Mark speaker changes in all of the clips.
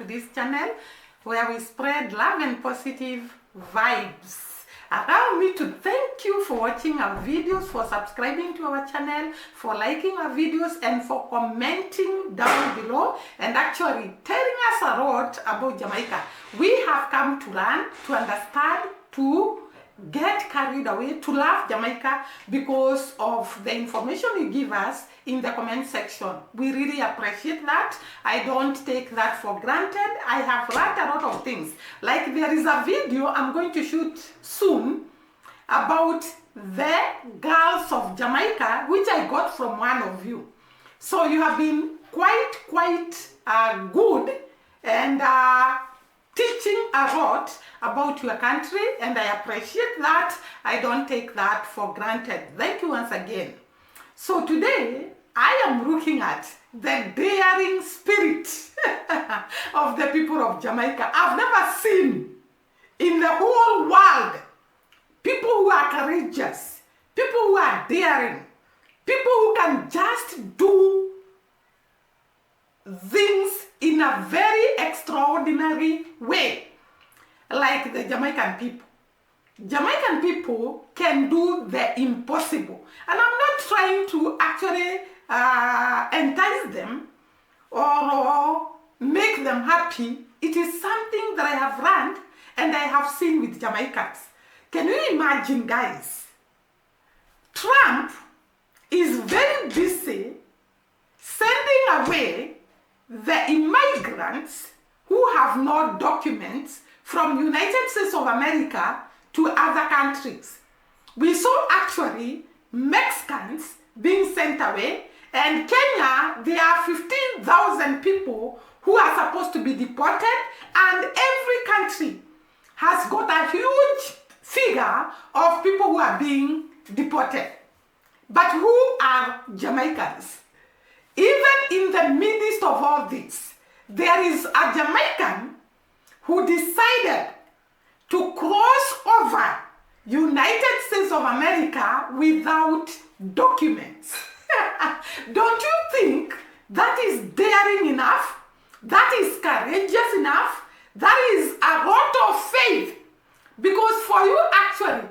Speaker 1: to this channel where we spread love and positive vibes. Allow me to thank you for watching our videos, for subscribing to our channel, for liking our videos, and for commenting down below and actually telling us a lot about Jamaica. We have come to learn, to understand, to get carried away, to love Jamaica because of the information you give us in the comment section. We really appreciate that. I don't take that for granted. I have learned a lot of things. Like there is a video I'm going to shoot soon about the girls of Jamaica, which I got from one of you. So you have been quite good and teaching a lot about your country, and I appreciate that. I don't take that for granted. Thank you once again. So today I am looking at the daring spirit of the people of Jamaica. I've never seen in the whole world people who are courageous, people who are daring, people who can just do things in a very extraordinary way, like the Jamaican people. Jamaican people can do the impossible. And I'm not trying to actually entice them or make them happy. It is something that I have learned and I have seen with Jamaicans. Can you imagine, guys? Trump is very busy sending away the immigrants who have no documents from United States of America to other countries. We saw actually Mexicans being sent away, and Kenya, there are 15,000 people who are supposed to be deported, and every country has got a huge figure of people who are being deported. But who are Jamaicans? Even in the midst of all this, there is a Jamaican who decided to cross over United States of America without documents. Don't you think that is daring enough? That is courageous enough? That is a lot of faith. Because for you actually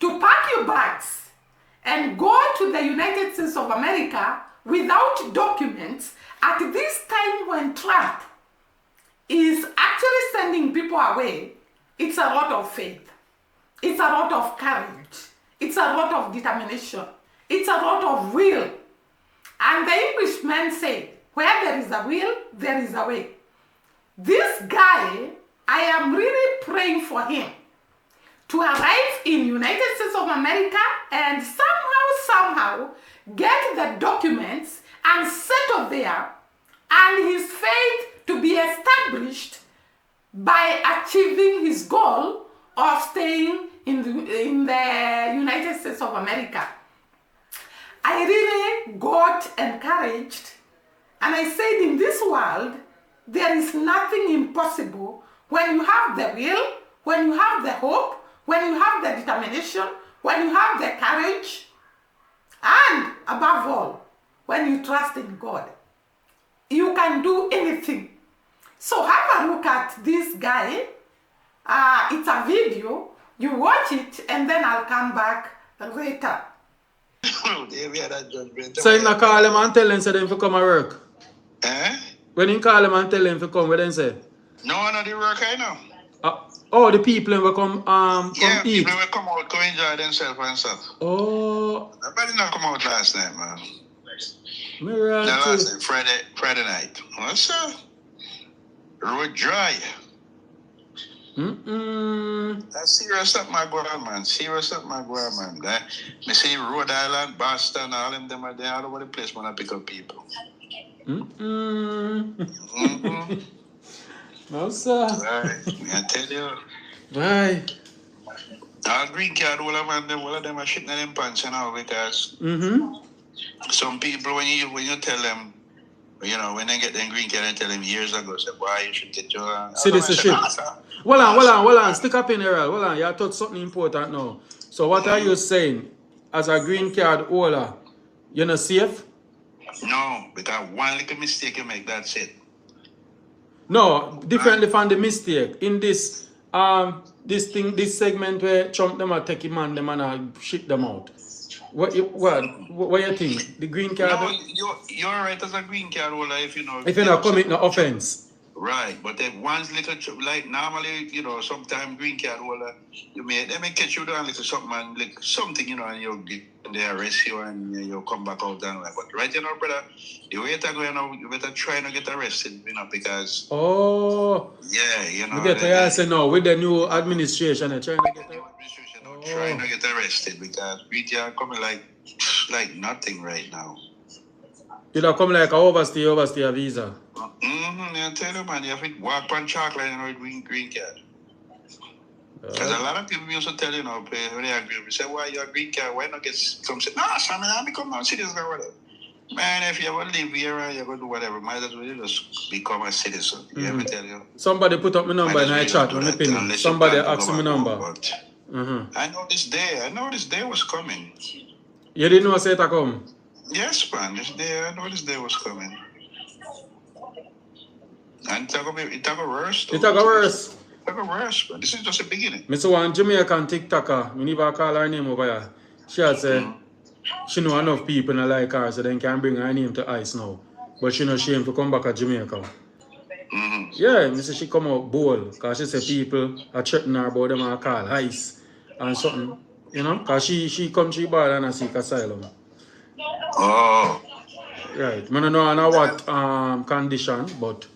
Speaker 1: to pack your bags and go to the United States of America without documents at this time when Trump is actually sending people away, it's a lot of faith. It's a lot of courage. It's a lot of determination. It's a lot of will. And the Englishman said, where there is a will, there is a way. This guy, I am really praying for him to arrive in United States of America and somehow get the documents and settle there, and his faith to be established by achieving his goal of staying in the United States of America. I really got encouraged, and I said, in this world, there is nothing impossible when you have the will, when you have the hope, when you have the determination, when you have the courage, and above all, when you trust in God. You can do anything. So have a look at this guy. It's a video. You watch it, and then I'll come back later.
Speaker 2: So you not call him and tell him so them to come and work?
Speaker 3: Eh?
Speaker 2: When you call him and tell him to come, what then say?
Speaker 3: No, no, they work I know.
Speaker 2: Oh, the people will come
Speaker 3: Yeah,
Speaker 2: eat.
Speaker 3: people will come out, go enjoy themselves and stuff.
Speaker 2: Oh.
Speaker 3: Nobody not come out last night, man.
Speaker 2: No,
Speaker 3: last night, Friday night. What's up? Road dry. That's serious up my go on, man. Serious up my go on, man. Me see Rhode Island, Boston, all them are there all over the place when I pick up people.
Speaker 2: No, sir.
Speaker 3: Right, I tell you.
Speaker 2: Right.
Speaker 3: All green card, all of them are shitting in them pants now because some people, when you tell them, you know, when they get them green card and tell them years ago, say, boy, you should get your
Speaker 2: citizenship. Hold on. Stick up in here. Hold on. You touched something important now. So what are you saying? As a green card holder, you're not safe?
Speaker 3: No, because one little mistake you make, that's it.
Speaker 2: No, differently from the mistake. In this this segment where Trump them are taking man them and ship them out. What you think? The green card?
Speaker 3: No, you're right as a green card holder if you know.
Speaker 2: If you're not commit no offense.
Speaker 3: Right, but if one's little like normally, you know, sometimes green card holder, they may catch you down little something and like something, you know, and you get they arrest you and you come back out and like. But right, you know, brother, the way it's going now, you better try not get arrested, you know, because yeah, you know.
Speaker 2: You get what I say now with the new administration, they're trying to get
Speaker 3: trying to get arrested because green card coming like nothing right now.
Speaker 2: You don't come like a overstay visa.
Speaker 3: I tell you, man, you have to walk on chocolate and with green card. Because a lot of people used to tell you, know, when they agree, we say, why you a green card? Why not get some? Say, no, son, I become a citizen or whatever. Man, if you ever live here and you're going to do whatever, might as well just become a citizen. You ever tell you?
Speaker 2: Somebody put up my number in my chat when I pin. Somebody asked me number.
Speaker 3: I know this day was coming.
Speaker 2: You didn't know say it come?
Speaker 3: Yes, man. I know this day was coming. And it got worse.
Speaker 2: It got worse.
Speaker 3: It got worse, but this is just a beginning.
Speaker 2: I saw one Jamaican TikToker, we never call her name over here. She had said she know enough people that like her, so they can bring her name to ICE now. But she not ashamed to come back to Jamaica. Yeah, I say she come out bold, because she said people are threatening her about them and call ICE and something. You know, because she come to the border and seek asylum.
Speaker 3: Oh.
Speaker 2: Right. I don't know under what condition, but...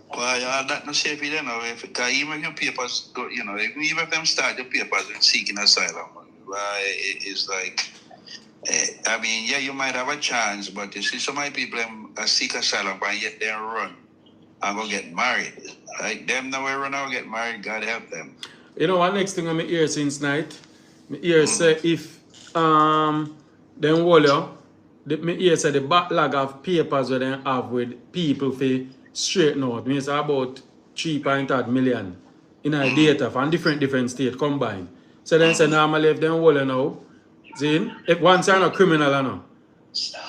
Speaker 3: Well, yeah, that's not safe either now. Because even if your papers go, you know, even if them start your papers and seeking asylum, it's like, I mean, yeah, you might have a chance, but you see so many people seek asylum and yet they run and go get married. Right? Them now run and get married, God help them.
Speaker 2: You know what next thing I'm hear since night? I hear say if them wall me hear say the backlog of papers that they have with people for straighten out. Me say about 3.8 million in our data from different states combined. So then say normally if them wall now, see, if once you're not criminal now,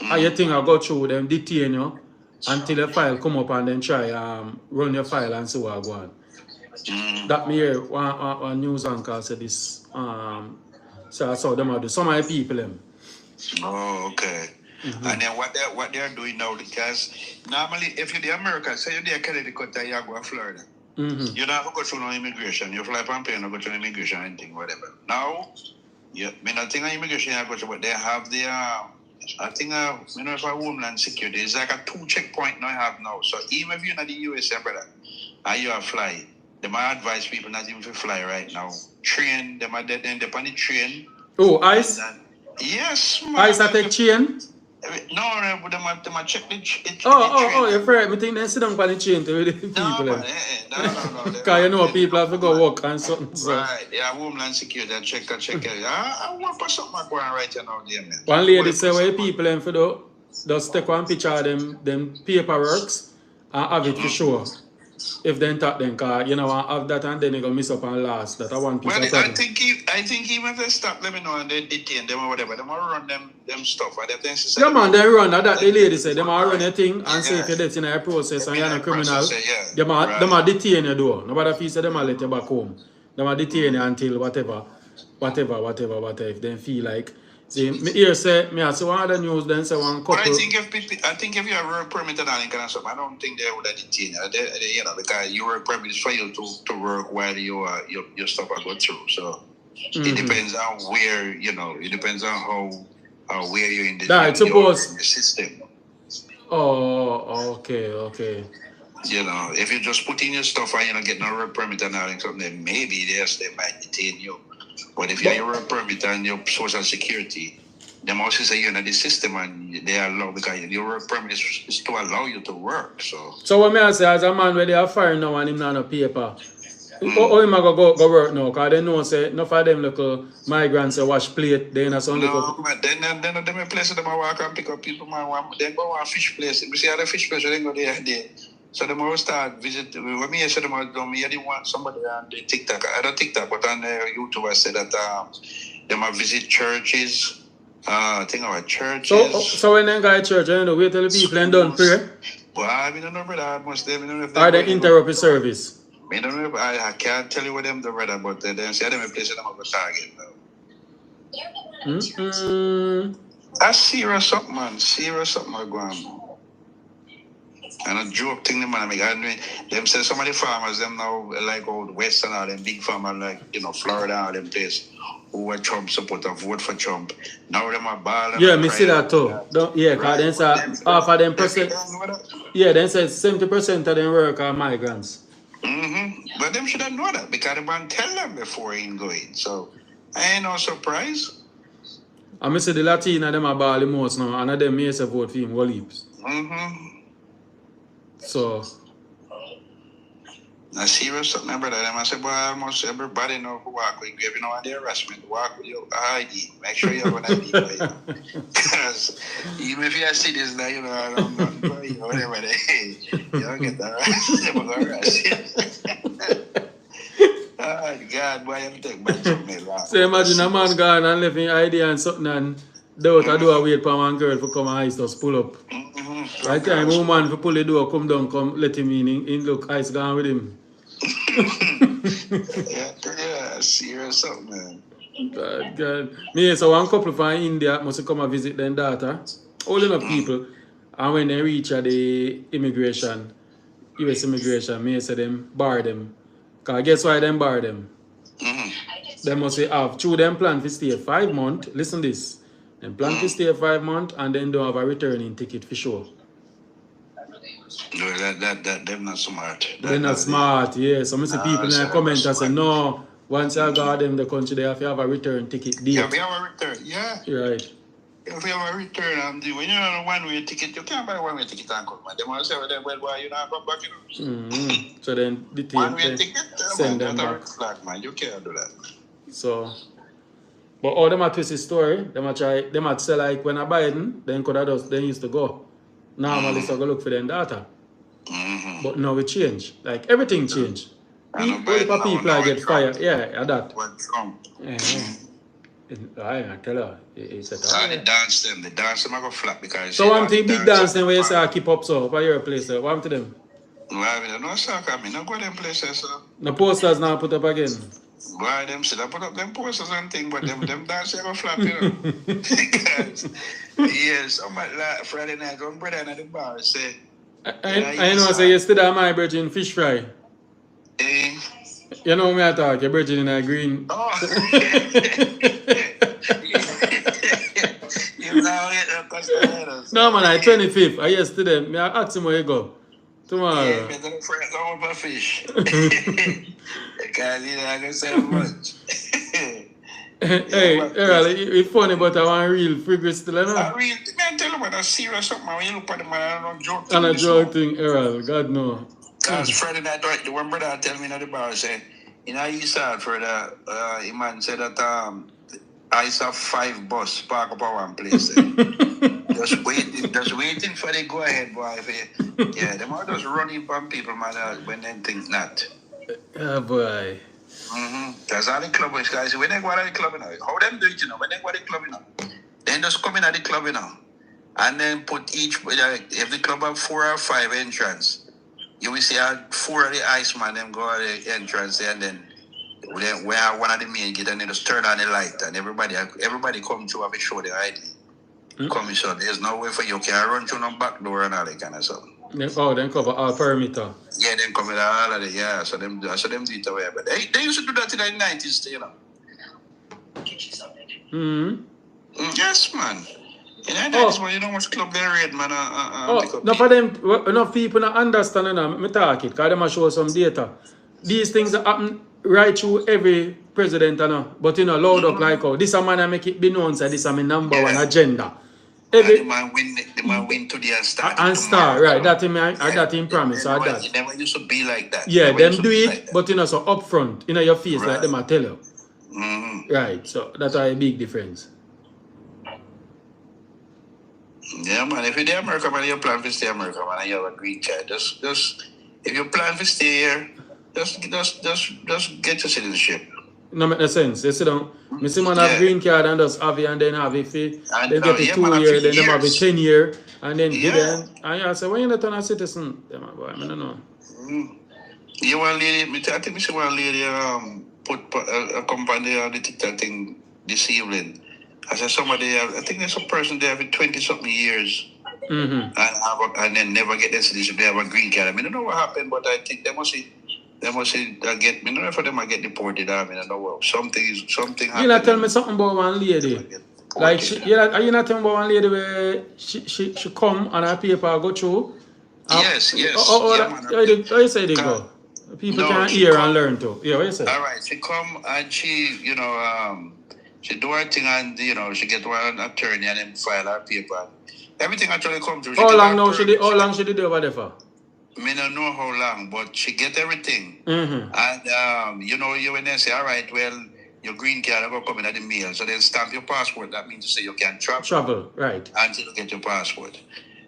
Speaker 2: how you think I go through them detain you until the file come up and then try run your file and see what go on. That me hear one news anchor said this so I saw them out do some of the people them.
Speaker 3: Oh, okay. And then what they're doing now, because normally if you're the American, say you're the Connecticut and you go to Florida, you don't have to go through no immigration. You fly from plane, you go through immigration, anything, whatever. Now, I think immigration you go through, but they have the I think you know, for Homeland Security, it's like a 2 checkpoint now you have now. So even if you're not the USA, brother, and you are fly, they might advise people not even to fly right now. Train, they might then depend on the train.
Speaker 2: Oh, ICE?
Speaker 3: Yes, man.
Speaker 2: ICE at take chain?
Speaker 3: No, but they might check the train.
Speaker 2: Oh, you're right. I think they sit down on the chain to the people.
Speaker 3: No.
Speaker 2: Because you know people have to go work and something. So.
Speaker 3: Right, yeah, Homeland Security, check it. I want for something going right now, there, man.
Speaker 2: One lady say, where people them for do, just take one picture of them paperworks and have it for sure. If they talk them, because you know, have that and then they go miss up and last. That I want piece of
Speaker 3: I think even if they stop them, you know, and they detain them or whatever, they might run them stuff.
Speaker 2: Yeah, man, they run. That the lady said, they might run a thing and say if you're dead in a process and you're not a criminal, they might detain you though. Nobody feels they might let you back home. They might detain you until whatever, if they feel like. See, me here say, me also one other news then say one couple.
Speaker 3: But I think if you have a work permit and all that kind of stuff, I don't think they would have detained you. You know, because your work permit is for you to work while your stuff are going through. So it depends on where, you know, it depends on how where you're in the system.
Speaker 2: Oh, okay.
Speaker 3: You know, if you just put in your stuff and you don't get no work permit and all that something, then maybe they might detain you. But if you have your work permit and your social security, they must say you're in the system and they allow, because your work permit is to allow you to work. So
Speaker 2: what I say, as a man where they are firing now and him not no paper, how him go work now? Because they know say enough of them little migrants wash plate, they in some little.
Speaker 3: No, then them places them walk and pick up people, man. Then go to a fish place. You see how the fish place, they go there. So they will start visit. When me said them, I didn't want somebody on the TikTok. I don't TikTok, but on YouTube I said that they might visit churches. Think about churches.
Speaker 2: So when they go to church, you know, wait till the people and don't pray.
Speaker 3: Well, I don't know, brother. I must them. I don't know if
Speaker 2: Or they interrupt the service.
Speaker 3: I don't know if I can't tell you what them do, brother, but then say them a place them over target now. That's serious something, man. Serious something are going on. And a joke thing, the man, I mean, them say some of the farmers, them now, like out west and all them big farmers, like, you know, Florida and all them places, who were Trump supporter, vote for Trump. Now them are balling.
Speaker 2: Yeah, me see that too. Yeah, because then say half of them percent. Yeah, then say 70% of them work are migrants.
Speaker 3: But them shouldn't know that because the man tell them before he going. So I ain't no surprise.
Speaker 2: I me say the Latina them are ball the most now, and of them may say vote for him, go leaves. So
Speaker 3: I serious something, brother. Them I say, boy, almost everybody know who walk with you. If you know what the harassment, walk with your ID. Make sure you have an ID. Because even if you see this now, you know, I don't know, whatever they you don't get that right. Oh, God, boy, I'm taking back to me.
Speaker 2: So imagine a man gone and left his ID and something and do a wait for one girl to come and ice just pull up. Right time, woman for pull the door, come down, come let him in look, ice gone with him.
Speaker 3: Yeah, serious something, man.
Speaker 2: God. Me, so one couple from India must come and visit their daughter. All enough people. And when they reach at the immigration, US immigration, me say them bar them. Because guess why them bar them? They must say have through them plan to stay 5 months. Listen this. Them plan to stay 5 months and then don't have a returning ticket for sure.
Speaker 3: No, them not smart.
Speaker 2: They're not smart, yeah. So I see people in the comment and say, no, once you got them the country, they have to have a return ticket date.
Speaker 3: Yeah, we have a return, yeah.
Speaker 2: Right.
Speaker 3: If you have a return, when you have a one-way ticket, you can't buy a one-way ticket and come. They want to say, well, why you not come back, you know?
Speaker 2: So then the team
Speaker 3: one-way ticket,
Speaker 2: send them back.
Speaker 3: Flag, man. You can't do that.
Speaker 2: So, but all them a twist the story, them a say like when a Biden, then could have just, then used to go. Normally, so go look for them data. But now it changed. Like everything changed. All the people I get fired. Yeah, that. I tell her. It's
Speaker 3: the dance them I go flat because.
Speaker 2: So one thing big dance them where you say I keep up so by your place. What happened to them?
Speaker 3: Well, I mean, no soccer, I mean, no go to them places, sir.
Speaker 2: The posters now put up again.
Speaker 3: Why them still put up them posters and things, but them dance go flap, you know. Because somebody like Friday night, one brother in the bar say.
Speaker 2: I know I say yesterday my virgin fish fry. You know me I talk, your virgin in a green.
Speaker 3: Oh. You know it,
Speaker 2: no man, I 25th. I yesterday, me I ask him where you go. Tomorrow.
Speaker 3: Yeah, me don't friend over my fish. Because you know I can say much.
Speaker 2: Hey, it's funny, but I want real figure still, you know?
Speaker 3: I real, man, tell you about a serious something. When you look at the man, I don't joke.
Speaker 2: And a joke thing, Errol, God no.
Speaker 3: Because Friday night, the one brother tell me at the bar, say, you know, you saw for the man said that I saw 5 bus park up at one place. just waiting for the go ahead, boy. Yeah, them are just running from people, man, when they think not.
Speaker 2: Oh, boy.
Speaker 3: Because all the clubbers, guys, when they go to the club, you know, how them do it, you know, when they go to the club, you know, then just come in at the club, you know, and then put each, if the club have 4 or 5 entrance, you will see 4 of the Iceman, them go at the entrance, and then we have one of the main gate, and then just turn on the light, and everybody come to have a show the ID. Come so there's no way for you can run through no back door and all that kind of stuff.
Speaker 2: Then cover all perimeter.
Speaker 3: Yeah, then cover all of it, yeah. So them do it away. But they used to do that in the 90s, you know. Yes, man. In the 90s, when you know much club they raid, man.
Speaker 2: No, for them, enough people not understand, you know, me talk it, because them show some data. These things happen right through every president, you know, but you know, loud up like how this a man I make it be known, so this is my number one agenda.
Speaker 3: The man win today and start.
Speaker 2: And start, right? That in promise or that.
Speaker 3: It never used to be like that.
Speaker 2: Yeah, them do it, like but you know, so upfront, you know, your face like them I tell you. Right, so that's a big difference.
Speaker 3: Yeah, man. If you're in America, man, you plan to stay in America, man, and you have a green card. Just if you plan to stay here, just get your citizenship.
Speaker 2: No make no sense. You sit down. Me see man have green card and just have it and then have it fee.
Speaker 3: And,
Speaker 2: Then get it 2
Speaker 3: man,
Speaker 2: year,
Speaker 3: for
Speaker 2: then them have it
Speaker 3: years.
Speaker 2: 10 year, and then
Speaker 3: Yeah.
Speaker 2: then and you say, when you not turn a citizen? Yeah, man, boy, I don't know.
Speaker 3: You one lady, I think me see one lady put a company on the TikTok thing this evening. I said somebody, I think there's a person there for 20-something years. And then never get their citizenship. They have a green card. I mean, I don't know what happened, but I think they must get. I don't know if they might get deported. I mean, I know what something happened.
Speaker 2: You not tell me something about one lady. Like are you not telling about one lady where she come and her paper go through?
Speaker 3: Yes.
Speaker 2: How you say they go? People can hear and learn too. Yeah, what you say?
Speaker 3: All right, she come and she, she do her thing and she get one attorney and then file her paper. Everything actually come through.
Speaker 2: How long she did over there for?
Speaker 3: Me don't know how long, but she get everything. And you when they say, all right, well, your green card will come in at the mail. So then stamp your passport. That means to say you can travel.
Speaker 2: Travel, right.
Speaker 3: Until you get your passport.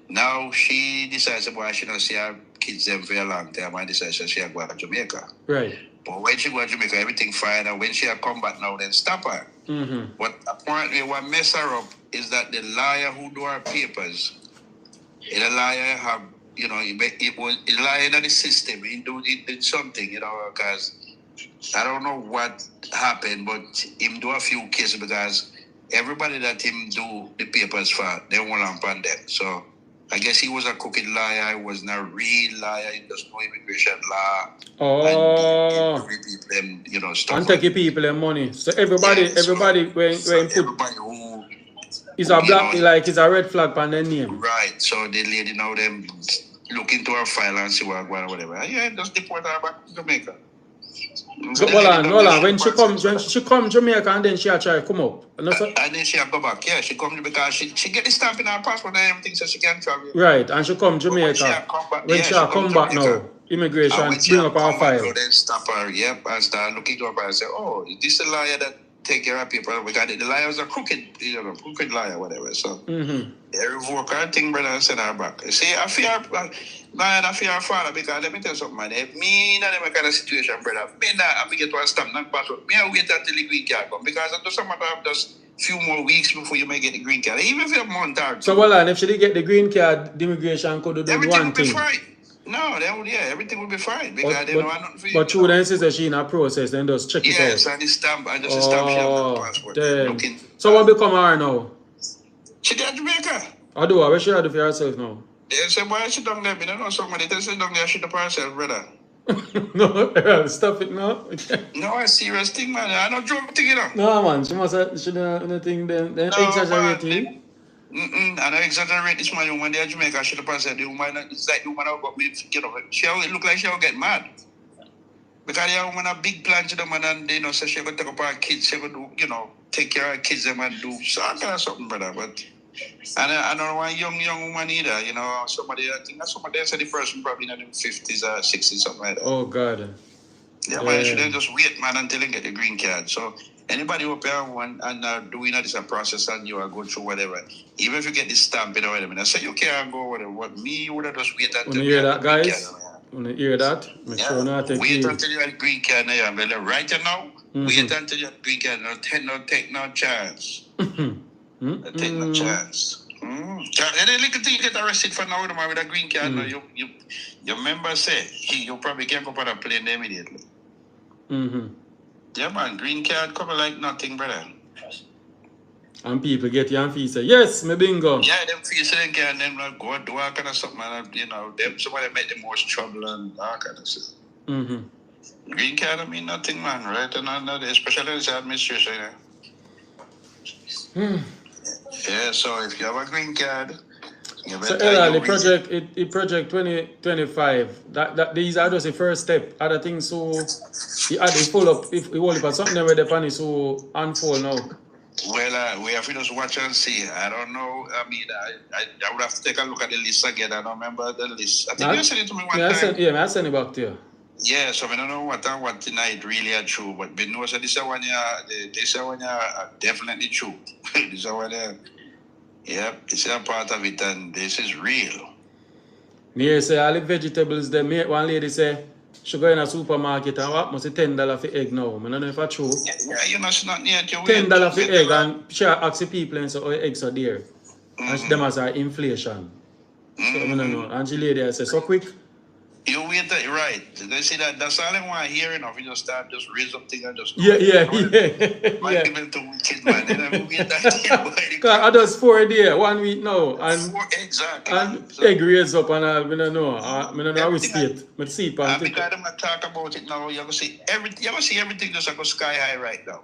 Speaker 3: Now she decides why she don't see her kids them for a long time and decides she go to Jamaica.
Speaker 2: Right.
Speaker 3: But when she go to Jamaica, everything fine. And when she come back now, then stop her. But apparently what mess her up is that the lawyer who do her papers, the lawyer have, it was a lawyer in the system. He did something, because I don't know what happened, but him do a few cases because everybody that him do the papers for, they won't upon them. So I guess he was a crooked liar. He was not a real liar. He does no immigration law. And people them, stuff.
Speaker 2: And take people their money. So everybody when
Speaker 3: who
Speaker 2: is a black like it's a red flag on their name.
Speaker 3: Right. So the lady now them look into her file and see what whatever. Yeah, just deport her back to Jamaica.
Speaker 2: So, hold on. When she come Jamaica and then she try to come up.
Speaker 3: And then she go back. Yeah, she come because she get the stamp in her passport and everything so she can travel.
Speaker 2: Right, and she come Jamaica. When she come back now, immigration bring up her file.
Speaker 3: Then stop her, and start looking up and say, oh, is this the liar that take care of people? Because the liar was a crooked liar, whatever. So they revoke her thing, brother, and send her back. See, I fear her father because let me tell you something, man. If me in that kind of situation, brother, me not get one stamp, not passport. Me I wait until the green card come because I do some have just few more weeks before you may get the green card. Even if you have a month or two.
Speaker 2: So well, and if she did get the green card, the immigration could do one thing.
Speaker 3: No, everything will be fine because they don't want nothing for you.
Speaker 2: But through then says she in a process, then just check it out.
Speaker 3: Yes, and the stamp, and just a stamp she have the passport.
Speaker 2: So what become her now?
Speaker 3: She did Jamaica.
Speaker 2: I do. Where she do for herself now?
Speaker 3: They say, why she down there? I don't know somebody. They say down there she do for herself, brother.
Speaker 2: No, stop it now.
Speaker 3: No, a serious thing, man. I don't joke thing,
Speaker 2: No, man. She don't anything then exaggerating.
Speaker 3: I don't exaggerate this man when they're Jamaica. She the said the woman it's like the woman got me, she look like she'll get mad. Because the woman a big plan to them and so she could take up her kids, she could do, take care of her kids and do so kind of something, brother. But I don't want young woman either, somebody I think that's somebody said the person probably in the 50s or 60s, something like that.
Speaker 2: Oh God.
Speaker 3: Yeah, man, she didn't just wait, man, until they get the green card. So anybody who pay one and doing this a process and you are go through whatever, even if you get the stamp in or whatever, I say you can't go whatever. What me would have just wait until
Speaker 2: you hear that, guys? When you hear that, make sure not take
Speaker 3: wait until you have green card now. Right now, wait until you have green card. Take no chance. Take no chance. And then look until you get arrested for now with a green card. Now your member say you probably can't go on a plane immediately. Yeah, man, green card coming like nothing, brother.
Speaker 2: And people get you and feel say, yes, me bingo.
Speaker 3: Yeah, them feel say they can, them like, go do all kind of stuff, man. Them somebody make the most trouble and all kind of stuff. Green card, I mean nothing, man, right? And especially in the administration, Yeah, so if you have a green card,
Speaker 2: so the project 2025, that these are just the first step. Other things so the follow up if we hold up something where the pan is so unfold now.
Speaker 3: Well, we have to just watch and see. I don't know. I mean, I would have to take a look at the list again. I don't remember the list. I think you sent it to me one time.
Speaker 2: I sent it back to you.
Speaker 3: Yeah, so I don't know what tonight really are true, but we know that this one are definitely true. This one this is a part of it, and this is real.
Speaker 2: Me say all the vegetables there. One lady say She go in a supermarket and what must $10 for egg now. I don't know if that's true.
Speaker 3: Yeah, you know, it's not near your
Speaker 2: $10 for egg and she ask the people and say, oh, eggs are there. And them as inflation. So I don't know. And she lady I say, so quick.
Speaker 3: You wait that right. They say that's all I want to hear enough. You just start just raise up things and just
Speaker 2: Yeah.
Speaker 3: People to wicked man. Then I wait that
Speaker 2: Because I just 4 days, 1 week now. And
Speaker 3: exactly.
Speaker 2: And so, egg raise up and all, I don't know. I don't know how we see it. But see it on
Speaker 3: because I'm not talk about it now, you're gonna see everything just go sky high right now.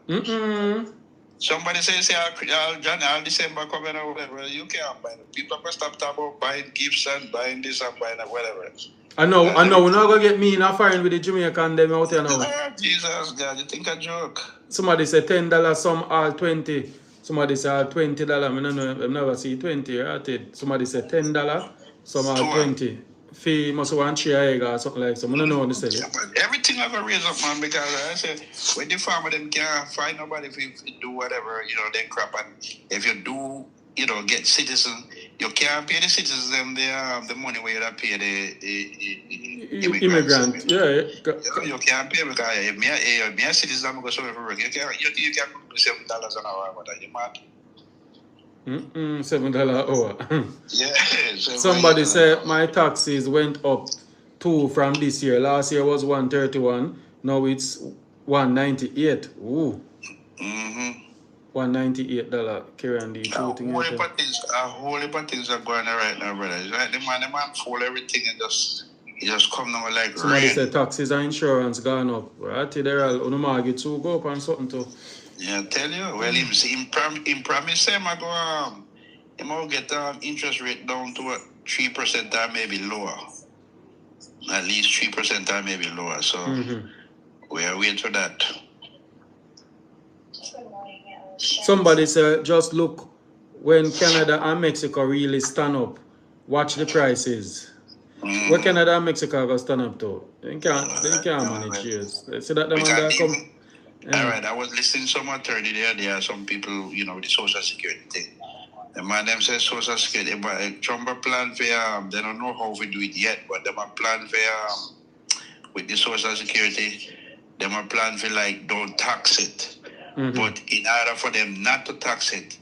Speaker 3: Somebody say I'll December coming or whatever, you can't buy it. People are gonna stop talking about buying gifts and buying this and buying that, whatever.
Speaker 2: I know, we're not gonna get me in a foreign with the Jamaican them out here now.
Speaker 3: Oh, Jesus God, you think a joke?
Speaker 2: Somebody say $10, some all 20. Somebody say all $20. I don't know, I've never seen 20, right? Somebody say $10, some all 20. Fee must want share egg or something like so. I don't know what to say.
Speaker 3: Everything I gonna raise up, man, because I said when the farmer them can't find nobody if you do whatever, they crap, and if you do, get citizens, you can't pay the citizens them the money where you pay the immigrants.
Speaker 2: Yeah.
Speaker 3: You can't pay because if me a citizen, I'm gonna show you for work. You can't do $7 an hour. What are you mad?
Speaker 2: $7 an hour.
Speaker 3: Yeah.
Speaker 2: Somebody said my taxes went up 2 from this year. Last year was 131. Now it's 198. Ooh. $198. Karen D.
Speaker 3: A whole heap of things are going on right now, brother. Right? The man fall everything and just come now like
Speaker 2: somebody
Speaker 3: rain.
Speaker 2: said taxes and insurance gone up. Right? They're all on the market too go up and something too.
Speaker 3: Yeah, I tell you. Well, him promise him I go him will get interest rate down to 3% or maybe lower. At least 3% or maybe lower. So we are waiting for that.
Speaker 2: Somebody said just look when Canada and Mexico really stand up. Watch the prices. Where Canada and Mexico go stand up to? They can't manage years. See that the man that come.
Speaker 3: All right, I was listening to some attorney there. There are some people, with the Social Security thing. The man them says Social Security, but Trump plan for they don't know how we do it yet, but them a plan for with the Social Security, them a plan for like don't tax it. But in order for them not to tax it,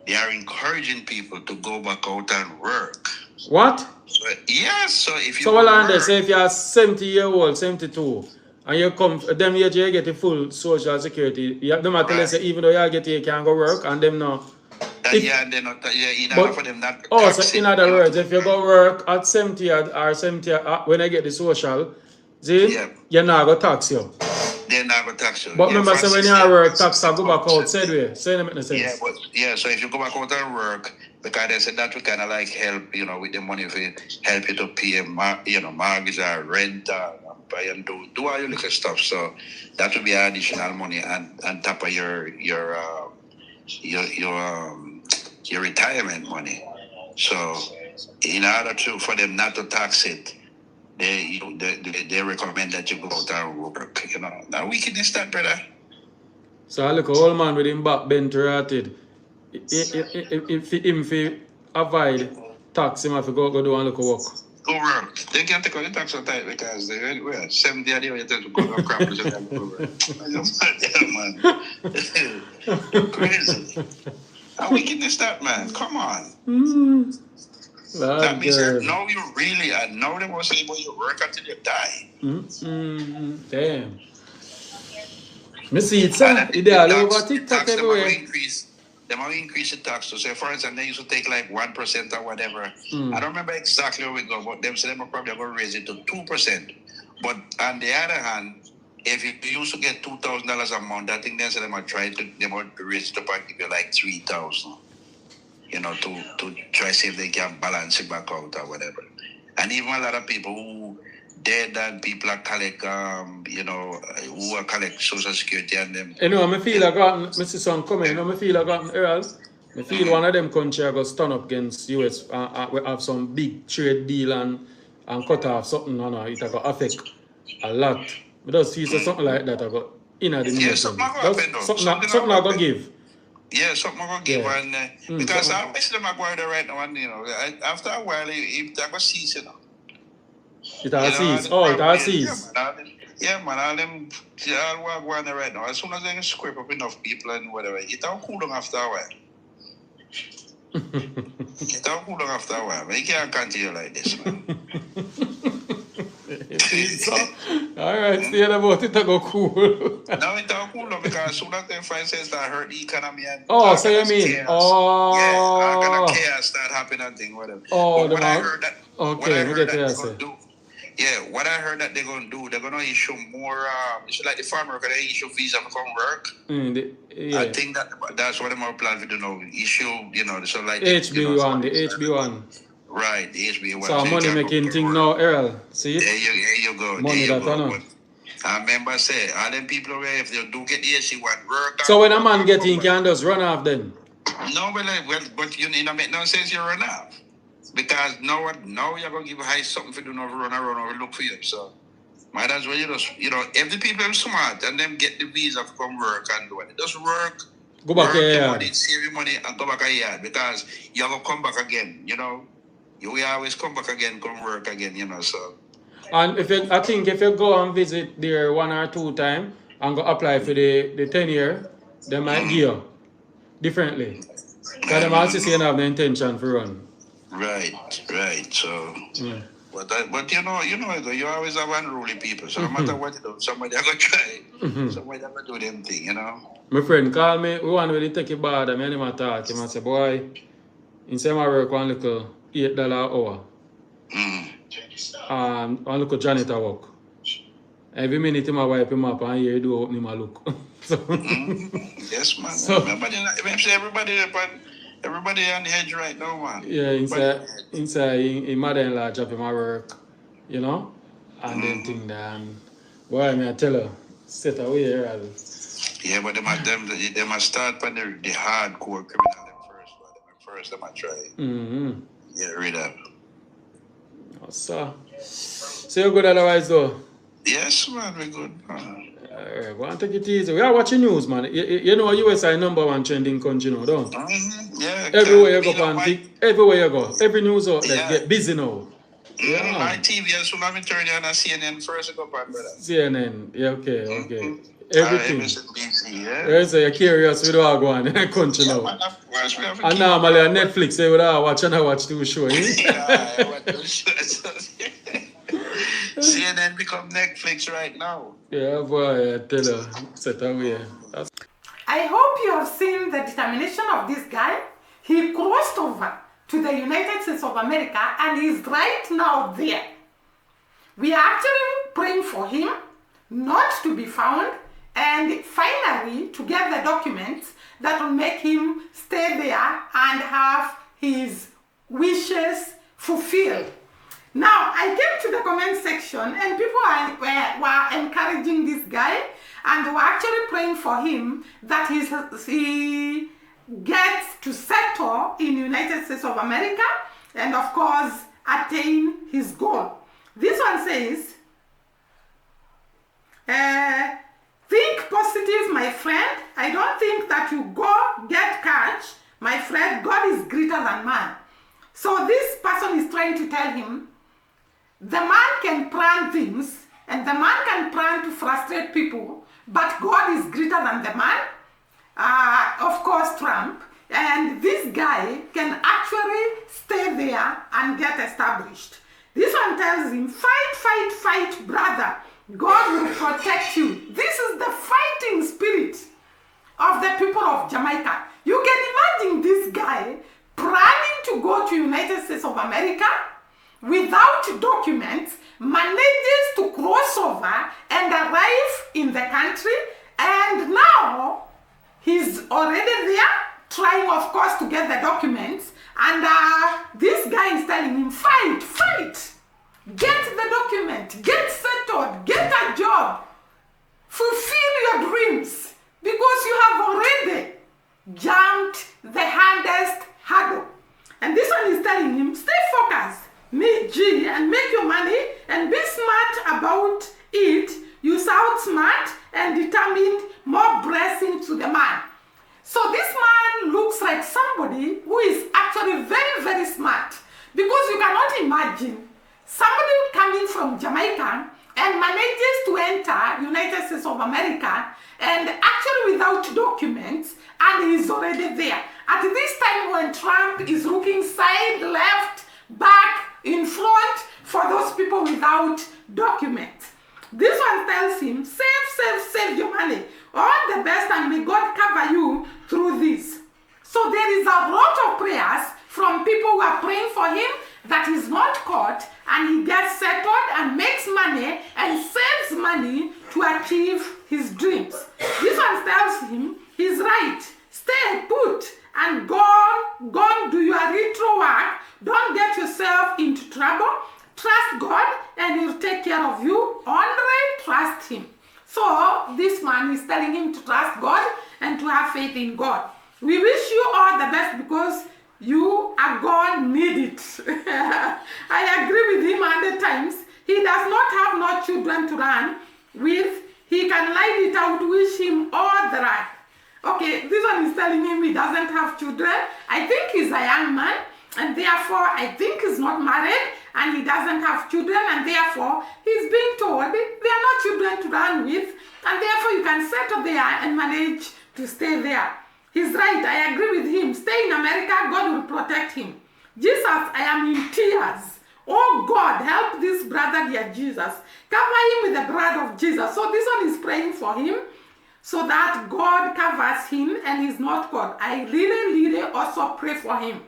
Speaker 3: they are encouraging people to go back out and work.
Speaker 2: What?
Speaker 3: So, yes, so if you
Speaker 2: say if you are 70-year-old, 72. And you come, them age you get the full Social Security. You have them tell us even though you get you can't go work and them no.
Speaker 3: In order for them not to tax
Speaker 2: so in other words, if you go work at 70 or 70 when I get the social, you're not going to tax you.
Speaker 3: They're not going to tax you.
Speaker 2: But remember, so when you work, tax I go back out, said way. So it makes sense.
Speaker 3: So if you go back out and work, because they said that will kind of like help, with the money for help you to pay, mortgage or rent buy and do all your little stuff. So that will be additional money on top of your retirement money. So in order for them not to tax it, they recommend that you go out and work. Now wickedness that, brother.
Speaker 2: So I look an old man with him back bent ratted. If him avoid tax, him have to go do and look work.
Speaker 3: Go work. They can't take out the tax on time because they 70 a day you tell to go crap to them go work. Man. You're crazy. How wickedness that, man? Come on. That means that now you really now they will say you work until you die.
Speaker 2: Damn. Me see it, sir. They all over TikTok everywhere.
Speaker 3: They might increase the tax. So say, for instance, they used to take like 1% or whatever. I don't remember exactly how it goes, but them say they might probably going to raise it to 2%. But on the other hand, if you used to get $2,000 a month, I think they said they might raise it up and give you like $3,000. To try to see if they can balance it back out or whatever. And even a lot of people who dead and people are collect, who are collect Social Security and them.
Speaker 2: I feel I got, Mr. Son coming, I feel I got Earl. I feel one of them countries are going to stand up against US we have some big trade deal and cut off something, it will affect a lot. But just feel something like that I got in the
Speaker 3: nation. Something
Speaker 2: I going to give.
Speaker 3: Yeah, something I'm going to give one. Because I see them going there right now and, after a while, I go see,
Speaker 2: It all cease. Oh, it all cease.
Speaker 3: Yeah, man, all them, all what going on right now. As soon as they can scrape up enough people and whatever, it all cool down after a while. It all cool down after a while. Man, you can't continue like this, man.
Speaker 2: So, all right, stay about it to go cool.
Speaker 3: Now it all cool down because as soon as they find sense that hurt the economy and
Speaker 2: so you mean?
Speaker 3: Chaos, all kind of chaos start happening and thing, whatever.
Speaker 2: Oh,
Speaker 3: but what I heard that,
Speaker 2: okay,
Speaker 3: what I heard that they're going to do. Yeah, what I heard that they're going to do, they're going to issue more, it's like the farmer, they issue visa for come work. I think that's what they're planning to do now. Issue, so like...
Speaker 2: HB1, the HB1.
Speaker 3: Right, the HB1.
Speaker 2: So money making thing now, Earl. See?
Speaker 3: There you go.
Speaker 2: Money
Speaker 3: there you
Speaker 2: that
Speaker 3: go.
Speaker 2: I know.
Speaker 3: I remember say, all them people where if they do get the HB1 work...
Speaker 2: So when a man get in, can just run off then?
Speaker 3: No, but you make no sense you run off. Because now you're going to give high something for do not run around or look for you. So, might as well, if the people are smart and them get the visa to come work and do it, just work.
Speaker 2: Go back here.
Speaker 3: Save your money and go back here because you're going to come back again, You will always come back again, come work again, so.
Speaker 2: And if you go and visit there 1 or 2 times and go apply for the 10 year, they might give you differently. Because they also say they have the intention for run.
Speaker 3: Right. So, but you always have unruly people. So no matter what you do, somebody are gonna try. Somebody are gonna do them thing,
Speaker 2: My friend called me. We want to take a bad. I mean, I talk. He say, boy, instead of work one little $8 an hour, one little janitor work. Every minute him wipe him up and here do open him a look. So,
Speaker 3: yes, man.
Speaker 2: So,
Speaker 3: everybody on the edge right now, man.
Speaker 2: Yeah, inside his mother-in-law drop him at work, and then think that, boy, I tell her, set away here.
Speaker 3: Yeah, but they must start from the hardcore criminal first. They might try. Get rid of.
Speaker 2: So you're good otherwise, though?
Speaker 3: Yes, man, we're good, man.
Speaker 2: Alright, go and take it easy. We are watching news, man. You know USA is #1 trending country now, don't you?
Speaker 3: Yeah.
Speaker 2: Everywhere you go, everywhere you go. Every news outlet get busy now.
Speaker 3: Yeah. My TV, as soon as I turn on CNN first, go on, brother.
Speaker 2: CNN, yeah, okay. Everything.
Speaker 3: MSNBC, yeah.
Speaker 2: You're curious with what go on in the country now. And normally on Netflix, they would watch 2 shows.
Speaker 3: Yeah, I watch 2 shows. CNN become Netflix right now.
Speaker 2: Yeah, boy, I tell her, set away.
Speaker 1: I hope you have seen the determination of this guy. He crossed over to the United States of America and he's right now there. We are actually praying for him not to be found and finally to get the documents that will make him stay there and have his wishes fulfilled. Now, I came to the comment section and people were encouraging this guy and they were actually praying for him that he gets to settle in the United States of America and, of course, attain his goal. This one says, think positive, my friend. I don't think that you go get catch. My friend, God is greater than man. So this person is trying to tell him, the man can plan things and the man can plan to frustrate people, but God is greater than the man. Of course, Trump. And this guy can actually stay there and get established. This one tells him, fight, brother. God will protect you. This is the fighting spirit of the people of Jamaica. You can imagine this guy planning to go to United States of America without documents, manages to cross over and arrive in the country, and now he's already there, trying, of course, to get the documents, and this guy is telling him, fight, get the document, get settled, get a job, fulfill your dreams, because you have already jumped the hardest hurdle. And this one is telling him, stay focused, make G and make your money and be smart about it. You sound smart and determined, more blessing to the man. So this man looks like somebody who is actually very, very smart, because you cannot imagine somebody coming from Jamaica and manages to enter United States of America and actually without documents, and he's already there. At this time when Trump is looking side, left, back, in front for those people without documents. This one tells him, save your money. All the best, and may God cover you through this. So there is a lot of prayers from people who are praying for him that he's not caught, and he gets settled and makes money and saves money to achieve his dreams. This one tells him he's right. Stay put and go on, do your retro work. Don't get yourself into trouble. Trust God and he'll take care of you. Only trust him. So this man is telling him to trust God and to have faith in God. We wish you all the best because you are going to need it. I agree with him at the times. He does not have no children to run with. He can lie it out, wish him all the right. Okay, this one is telling him he doesn't have children. I think he's a young man, and therefore I think he's not married, and he doesn't have children, and therefore he's being told there are no children to run with, and therefore you can settle there and manage to stay there. He's right, I agree with him. Stay in America, God will protect him. Jesus, I am in tears. Oh God, help this brother, dear Jesus. Cover him with the blood of Jesus. So this one is praying for him, so that God covers him and he's not God. I really also pray for him.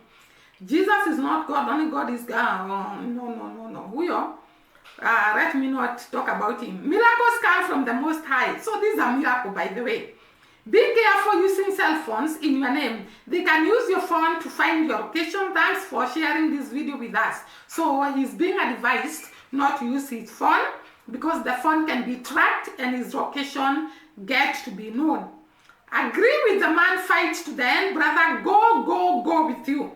Speaker 1: Jesus is not God, only God is God. No. Who you? Let me not talk about him. Miracles come from the Most High. So this is a miracle, by the way. Be careful using cell phones in your name. They can use your phone to find your location. Thanks for sharing this video with us. So he's being advised not to use his phone because the phone can be tracked and his location get to be known. Agree with the man, fight to the end, brother. Go with you.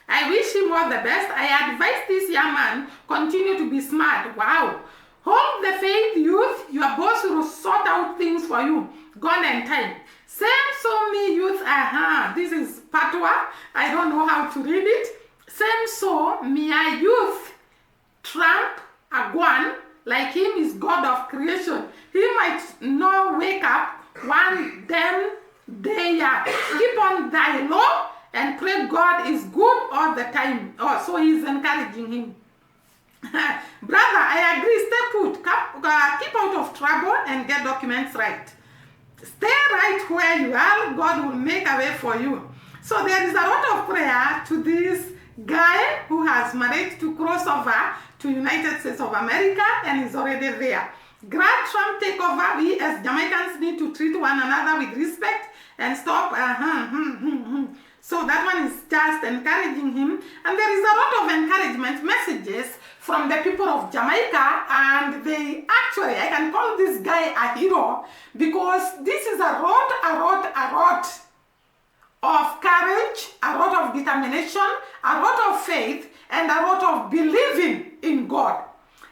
Speaker 1: I wish him all the best. I advise this young man continue to be smart. Wow. Hold the faith, youth. Your boss will sort out things for you. God and time. Same so me, youth. This is Patwa. I don't know how to read it. Same so me, youth. Trump, Agwan. Like him is God of creation. He might not wake up one damn day. Keep on dying low and pray God is good all the time. Oh, so he's encouraging him. Brother, I agree. Stay put. Keep out of trouble and get documents right. Stay right where you are. God will make a way for you. So there is a lot of prayer to this guy who has managed to cross over to United States of America and is already there. Grant Trump take over. We as Jamaicans need to treat one another with respect and stop. So that one is just encouraging him. And there is a lot of encouragement messages from the people of Jamaica, and they actually, I can call this guy a hero because this is a lot of courage, a lot of determination, a lot of faith, and a lot of believing in God.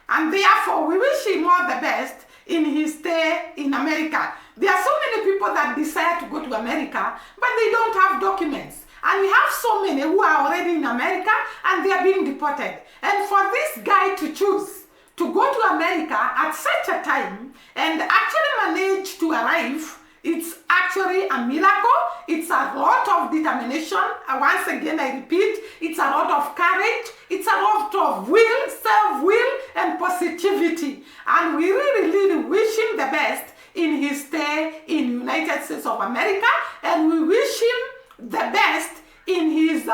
Speaker 1: And therefore, we wish him all the best in his stay in America. There are so many people that desire to go to America, but they don't have documents. And we have so many who are already in America and they are being deported. And for this guy to choose to go to America at such a time and actually manage to arrive, it's actually a miracle. It's a lot of determination. Once again, I repeat, it's a lot of courage. It's a lot of will, self-will, and positivity. And we really wish him the best in his stay in United States of America. And we wish him the best in his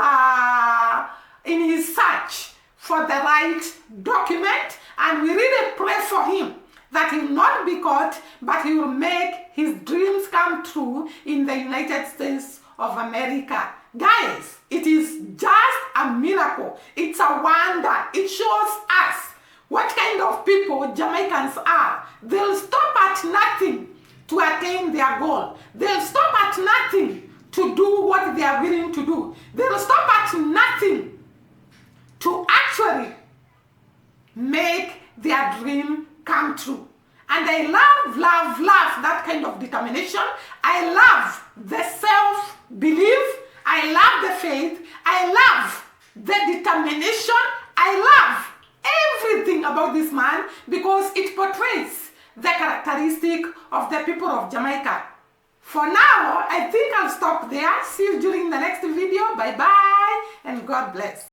Speaker 1: search for the right document. And we really pray for him that he will not be caught, but he will make his dreams come true in the United States of America. Guys, it is just a miracle. It's a wonder. It shows us what kind of people Jamaicans are. They'll stop at nothing to attain their goal. They'll stop at nothing to do what they are willing to do. They'll stop at nothing to actually make their dream come true. And I love that kind of determination. I love the self-belief. I love the faith. I love the determination. I love everything about this man because it portrays the characteristic of the people of Jamaica. For now, I think I'll stop there. See you during the next video. Bye bye and God bless.